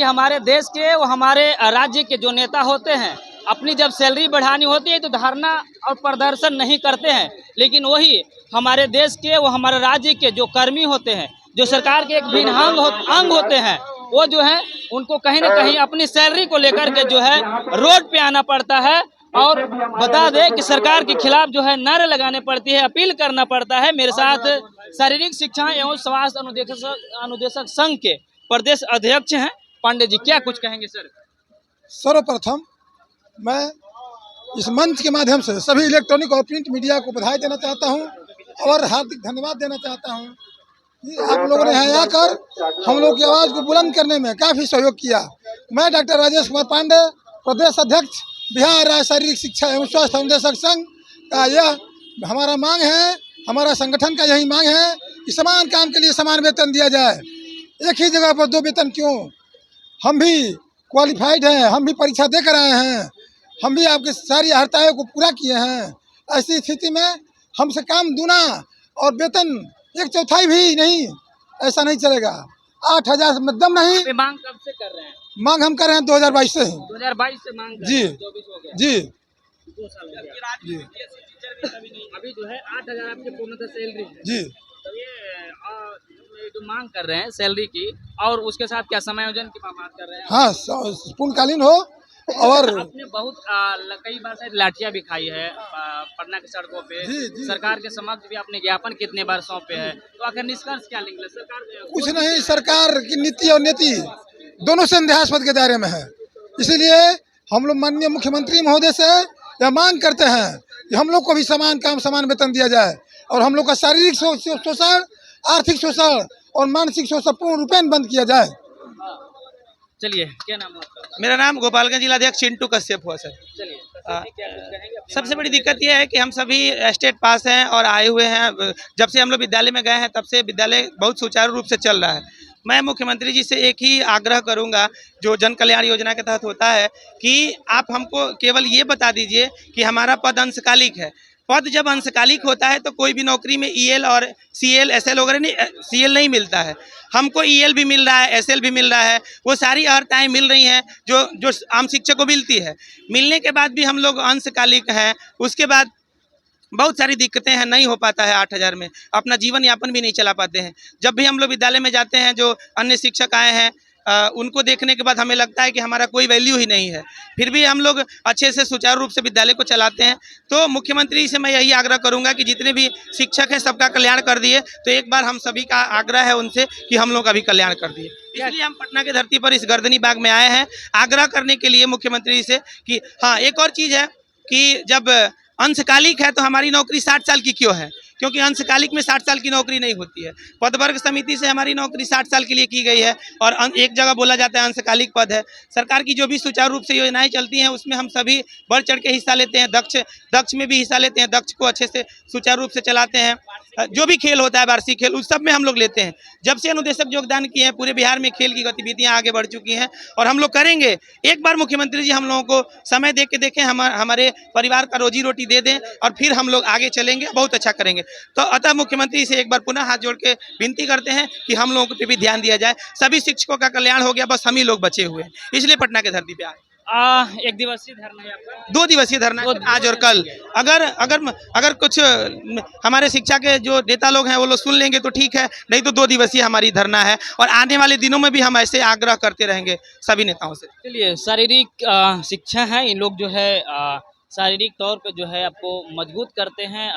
हमारे देश के वो हमारे राज्य के जो नेता होते हैं, अपनी जब सैलरी बढ़ानी होती है तो धरना और प्रदर्शन नहीं करते हैं, लेकिन वही हमारे देश के वो हमारे राज्य के जो कर्मी होते हैं, जो सरकार के एक भिन्न अंग होते हैं, वो जो है उनको कहीं ना कहीं अपनी सैलरी को लेकर के जो है रोड पे आना पड़ता है। और बता दें कि सरकार के खिलाफ जो है नारे लगाने पड़ती है, अपील करना पड़ता है। मेरे साथ शारीरिक शिक्षा एवं स्वास्थ्य अनुदेशक संघ के प्रदेश अध्यक्ष हैं पांडे जी, क्या कुछ कहेंगे सर? सर्वप्रथम मैं इस मंच के माध्यम से सभी इलेक्ट्रॉनिक और प्रिंट मीडिया को बधाई देना चाहता हूं और हार्दिक धन्यवाद देना चाहता हूं कि आप लोगों ने यहाँ आकर हम लोग की आवाज़ को बुलंद करने में काफ़ी सहयोग किया। मैं डॉक्टर राजेश कुमार पांडे, प्रदेश अध्यक्ष बिहार राज्य शारीरिक शिक्षा एवं स्वास्थ्य अनुदेशक संघ का, यह हमारा मांग है, हमारा संगठन का यही मांग है कि समान काम के लिए समान वेतन दिया जाए। एक ही जगह पर दो वेतन क्यों? हम भी क्वालिफाइड हैं, हम भी परीक्षा देकर आए हैं, हम भी आपकी सारी अर्हताओं को पूरा किए हैं। ऐसी स्थिति में हमसे काम दूना और वेतन 1/4 भी नहीं, ऐसा नहीं चलेगा। 8,000 से मध्यम नहीं। मांग कब से कर रहे हैं? मांग हम कर रहे हैं 2022 से ही। 2022 से मांग कर जी। रहे हैं, 24 हो गया। जी 2 साल हो गया। जी अभी जो है 8,000 आपके पूर्णतः सैलरी है। जी तो ये जो मांग कर रहे हैं सैलरी की, और उसके साथ क्या समायोजन की बात कर रहे हैं? हाँ, पूर्णकालीन हो। और आपने बहुत कई बार शायद लाठियां भी खाई है पटना की सड़कों पे। जी। सरकार के समक्ष भी आपने ज्ञापन कितने बार सौंपे हैं, तो आखिर निष्कर्ष क्या निकला? सरकार कुछ नहीं, सरकार की नीति और नीति दोनों संदेहास्पद के दायरे में है। इसीलिए हम लोग माननीय मुख्यमंत्री महोदय से यह मांग करते हैं कि हम लोग को भी समान काम समान वेतन दिया जाए और हम लोग का शारीरिक शोषण, आर्थिक शोषण और मानसिक शोषण पूर्ण रूपेण बंद किया जाए। चलिए, क्या नाम है आपका? मेरा नाम गोपालगंज जिलाध्यक्ष चिंटू कश्यप हुआ सर। चलिए, क्या कुछ कहेंगे अपनी सबसे मांग बड़ी को दिक्कत यह है कि हम सभी स्टेट पास हैं और आए हुए हैं। जब से हम लोग विद्यालय में गए हैं तब से विद्यालय बहुत सुचारू रूप से चल रहा है। मैं मुख्यमंत्री जी से एक ही आग्रह करूंगा, जो जन कल्याण योजना के तहत होता है, कि आप हमको केवल ये बता दीजिए कि हमारा पद अंशकालिक है। पद जब अंशकालिक होता है तो कोई भी नौकरी में ईएल और सीएल एसएल वगैरह नहीं, सीएल नहीं मिलता है। हमको ईएल भी मिल रहा है, एसएल भी मिल रहा है, वो सारी अर्हताएँ मिल रही हैं जो आम शिक्षक को मिलती है। मिलने के बाद भी हम लोग अंशकालिक हैं। उसके बाद बहुत सारी दिक्कतें हैं, नहीं हो पाता है 8,000 में, अपना जीवन यापन भी नहीं चला पाते हैं। जब भी हम लोग विद्यालय में जाते हैं, जो अन्य शिक्षक आए हैं उनको देखने के बाद हमें लगता है कि हमारा कोई वैल्यू ही नहीं है, फिर भी हम लोग अच्छे से सुचारू रूप से विद्यालय को चलाते हैं। तो मुख्यमंत्री से मैं यही आग्रह करूंगा कि जितने भी शिक्षक हैं सबका कल्याण कर दिए। तो एक बार हम सभी का आग्रह है उनसे कि हम लोग का भी कल्याण कर दिए। इसलिए हम पटना की धरती पर इस गर्दनी बाग में आए हैं आग्रह करने के लिए मुख्यमंत्री से कि हाँ, एक और चीज़ है कि जब अंशकालिक है तो हमारी नौकरी 60 साल की क्यों है? क्योंकि अंशकालिक में 60 साल की नौकरी नहीं होती है। पदवर्ग समिति से हमारी नौकरी 60 साल के लिए की गई है और एक जगह बोला जाता है अंशकालिक पद है। सरकार की जो भी सुचारू रूप से योजनाएं चलती हैं उसमें हम सभी बढ़ चढ़ के हिस्सा लेते हैं। दक्ष में भी हिस्सा लेते हैं, दक्ष को अच्छे से सुचारू रूप से चलाते हैं। जो भी खेल होता है, वार्षिक खेल, उस सब में हम लोग लेते हैं। जब से अनुदेशक योगदान किए हैं पूरे बिहार में खेल की गतिविधियां आगे बढ़ चुकी हैं और हम लोग करेंगे। एक बार मुख्यमंत्री जी हम लोगों को समय दे के देखें, हमारे परिवार का रोजी रोटी दे दें और फिर हम लोग आगे चलेंगे, बहुत अच्छा करेंगे। तो अतः मुख्यमंत्री से एक बार पुनः हाथ जोड़ के विनती करते हैं कि हम लोगों पे भी ध्यान दिया जाए। सभी शिक्षकों का कल्याण हो गया, बस हम ही लोग बचे हुए हैं, इसलिए पटना के धरती पे आए। 1 दिवसीय धरना है आपका? 2 दिवसीय धरना है, आज और कल। अगर कुछ हमारे शिक्षा के जो नेता लोग हैं वो लोग सुन लेंगे तो ठीक है, नहीं तो 2 दिवसीय हमारी धरना है और आने वाले दिनों में भी हम ऐसे आग्रह करते रहेंगे सभी नेताओं से। चलिए, शारीरिक शिक्षा है, इन लोग जो है शारीरिक तौर पे जो है आपको मजबूत करते हैं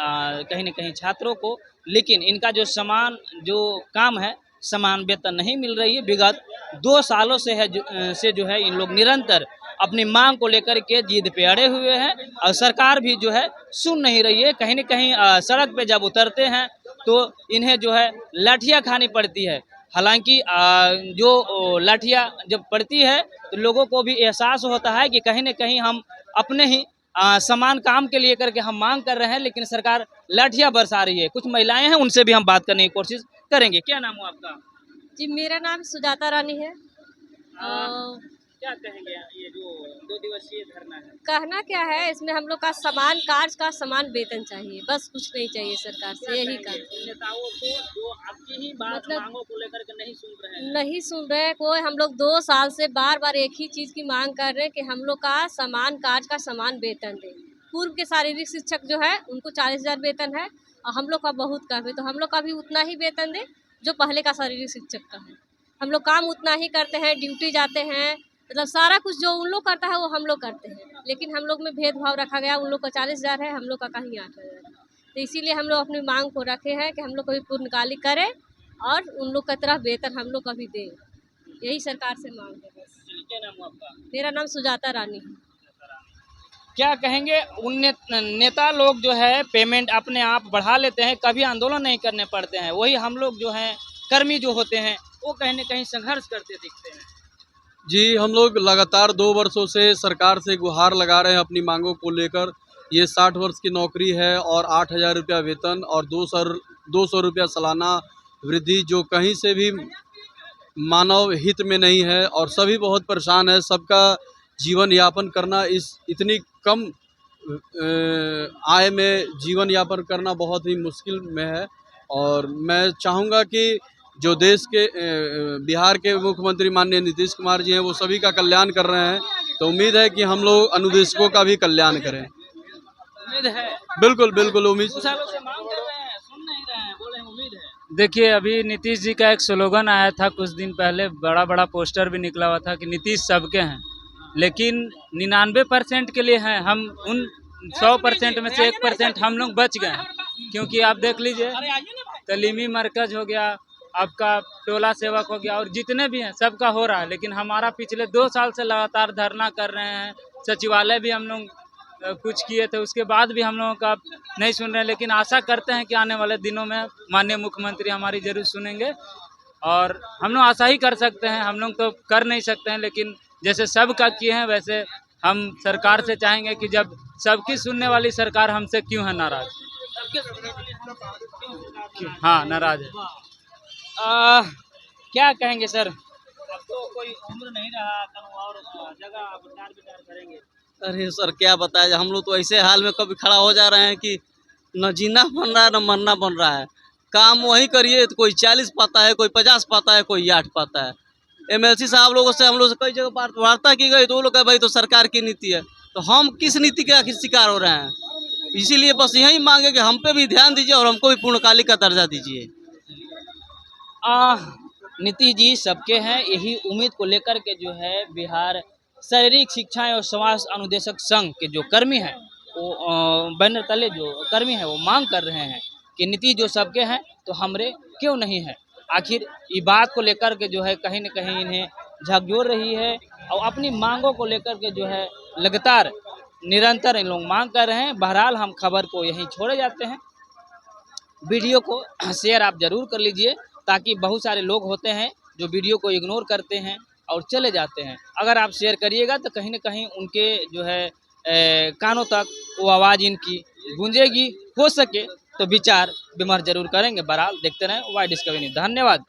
कहीं न कहीं छात्रों को, लेकिन इनका जो समान जो काम है, समान वेतन नहीं मिल रही है। विगत 2 सालों से जो है इन लोग निरंतर अपनी मांग को लेकर के जिद पे अड़े हुए हैं और सरकार भी जो है सुन नहीं रही है। कहीं न कहीं सड़क पे जब उतरते हैं तो इन्हें जो है लाठियाँ खानी पड़ती है। हालांकि जो लाठियाँ जब पड़ती है तो लोगों को भी एहसास होता है कि कहीं न कहीं हम अपने ही समान काम के लिए करके हम मांग कर रहे हैं, लेकिन सरकार लाठियाँ बरसा रही है। कुछ महिलाएं हैं, उनसे भी हम बात करने की कोशिश करेंगे। क्या नाम हो आपका? जी, मेरा नाम सुजाता रानी है। क्या कहेंगे ये जो 2 दिवसीय धरना है? कहना क्या है, इसमें हम लोग का समान कार्य का समान वेतन चाहिए, बस कुछ नहीं चाहिए सरकार क्या से, यही कहेंगे काम उन नेताओं को जो आपकी ही बात मतलब मांगों को लेकर के नहीं सुन रहे हैं? नहीं सुन रहे कोई। हम लोग 2 साल से बार बार एक ही चीज़ की मांग कर रहे हैं कि हम लोग का समान कार्य का समान वेतन दें। पूर्व के शारीरिक शिक्षक जो है उनको 40,000 वेतन है और हम लोग का बहुत कम है, तो हम लोग का भी उतना ही वेतन दें जो पहले का शारीरिक शिक्षक का है। हम लोग काम उतना ही करते हैं, ड्यूटी जाते हैं, मतलब सारा कुछ जो उन लोग करता है वो हम लोग करते हैं, लेकिन हम लोग में भेदभाव रखा गया। उन लोग का 40,000 है, हम लोग का कहीं 8,000 है। तो इसीलिए हम लोग अपनी मांग को रखे हैं कि हम लोग को भी पूर्णकालिक करें और उन लोग की तरह बेहतर हम लोग का भी दें। यही सरकार से मांग है बस। चलिए, क्या नाम है आपका? मेरा नाम सुजाता रानी है। क्या कहेंगे उन नेता लोग जो है पेमेंट अपने आप बढ़ा लेते हैं, कभी आंदोलन नहीं करने पड़ते हैं, वही हम लोग जो हैं कर्मी जो होते हैं वो कहीं न कहीं संघर्ष करते दिखते हैं। जी, हम लोग लगातार 2 वर्षों से सरकार से गुहार लगा रहे हैं अपनी मांगों को लेकर। ये 60 वर्ष की नौकरी है और 8,000 रुपया वेतन और 200 रुपया सालाना वृद्धि, जो कहीं से भी मानव हित में नहीं है और सभी बहुत परेशान है। सबका जीवन यापन करना इस इतनी कम आय में जीवन यापन करना बहुत ही मुश्किल में है। और मैं चाहूँगा कि जो देश के बिहार के मुख्यमंत्री माननीय नीतीश कुमार जी हैं, वो सभी का कल्याण कर रहे हैं, तो उम्मीद है कि हम लोग अनुदेशकों का भी कल्याण करें। उम्मीद है। बिल्कुल बिल्कुल उम्मीद। 2 सालों से मांग कर रहे हैं, सुन नहीं रहे हैं, बोल रहे हैं उम्मीद है। देखिए, अभी नीतीश जी का एक स्लोगन आया था कुछ दिन पहले, बड़ा बड़ा पोस्टर भी निकला हुआ था कि नीतीश सबके हैं, लेकिन 99% के लिए हैं। हम उन 100% में से 1% हम लोग बच गए हैं, क्योंकि आप देख लीजिए तलीमी मरकज हो गया, आपका टोला सेवक हो गया, और जितने भी हैं सबका हो रहा है, लेकिन हमारा पिछले 2 साल से लगातार धरना कर रहे हैं। सचिवालय भी हम लोग कुछ किए थे, उसके बाद भी हम लोगों का नहीं सुन रहे हैं, लेकिन आशा करते हैं कि आने वाले दिनों में माननीय मुख्यमंत्री हमारी जरूर सुनेंगे और हम लोग आशा ही कर सकते हैं। हम लोग तो कर नहीं सकते हैं, लेकिन जैसे सब का किए हैं वैसे हम सरकार से चाहेंगे कि जब सबकी सुनने वाली सरकार हमसे क्यों है नाराज। हाँ, नाराज है। क्या कहेंगे सर? अब तो कोई उम्र नहीं रहा, कहीं और जगह आप विचार करेंगे। अरे सर, क्या बताया, हम लोग तो ऐसे हाल में कभी खड़ा हो जा रहे हैं कि न जीना बन रहा है न मरना बन रहा है। काम वही करिए तो कोई 40 पाता है, कोई 50 पाता है, कोई 8 पाता है। एमएलसी साहब लोगों से हम लोग से कई जगह वार्ता की गई तो वो लोग कहे भाई तो सरकार की नीति है, तो हम किस नीति के आखिर शिकार हो रहे हैं। इसीलिए बस यही मांगे कि हम पे भी ध्यान दीजिए और हमको भी पूर्णकालिक का दर्जा दीजिए। नीतीश जी सबके हैं, यही उम्मीद को लेकर के जो है बिहार शारीरिक शिक्षा और समाज अनुदेशक संघ के जो कर्मी हैं वो बैनर तले जो कर्मी हैं वो मांग कर रहे हैं कि नीतीश जो सबके हैं तो हमरे क्यों नहीं है। आखिर ये बात को लेकर के जो है कहीं न कहीं इन्हें झकझोर रही है और अपनी मांगों को लेकर के जो है लगातार निरंतर इन लोग मांग कर रहे हैं। बहरहाल हम खबर को यहीं छोड़े जाते हैं। वीडियो को शेयर आप ज़रूर कर लीजिए, ताकि बहुत सारे लोग होते हैं जो वीडियो को इग्नोर करते हैं और चले जाते हैं। अगर आप शेयर करिएगा तो कहीं न कहीं उनके जो है कानों तक वो आवाज़ इनकी गूंजेगी। हो सके तो विचार विमर्श जरूर करेंगे। बहरहाल देखते रहें वाई डिस्कवरी न्यूज़। धन्यवाद।